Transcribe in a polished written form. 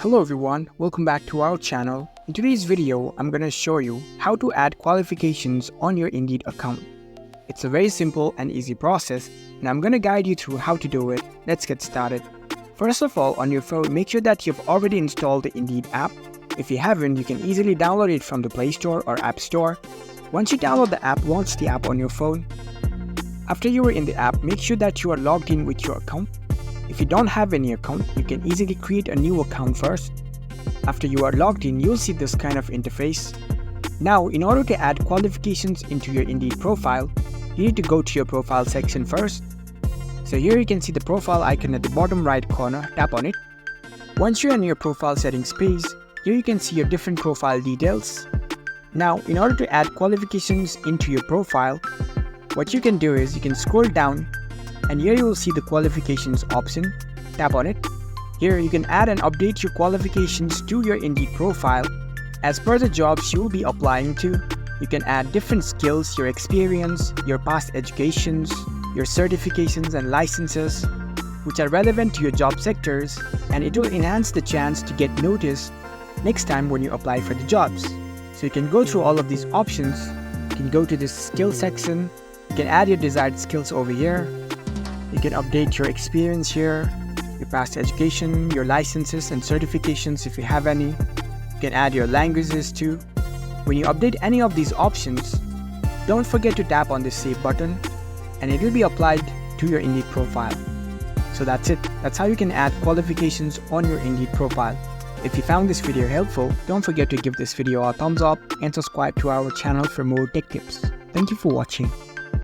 Hello everyone, welcome back to our channel. In today's video, I'm going to show you how to add qualifications on your Indeed account. It's a very simple and easy process, and I'm going to guide you through how to do it. Let's get started. First of all, on your phone, make sure that you've already installed the Indeed app. If you haven't, you can easily download it from the Play Store or App Store. Once you download the app, launch the app on your phone. After you are in the app, make sure that you are logged in with your account. If you don't have any account, you can easily create a new account first. After you are logged in, you'll see this kind of interface. Now, in order to add qualifications into your Indeed profile, you need to go to your profile section first. So here you can see the profile icon at the bottom right corner, tap on it. Once you're in your profile settings page, here you can see your different profile details. Now, in order to add qualifications into your profile, what you can do is you can scroll down and here you will see the qualifications option. Tap on it. Here you can add and update your qualifications to your Indeed profile. As per the jobs you will be applying to, you can add different skills, your experience, your past educations, your certifications and licenses, which are relevant to your job sectors, and it will enhance the chance to get noticed next time when you apply for the jobs. So you can go through all of these options. You can go to this skill section. You can add your desired skills over here. You can update your experience here, your past education, your licenses and certifications if you have any. You can add your languages too. When you update any of these options, don't forget to tap on the save button and it will be applied to your Indeed profile. So that's it. That's how you can add qualifications on your Indeed profile. If you found this video helpful, don't forget to give this video a thumbs up and subscribe to our channel for more tech tips. Thank you for watching.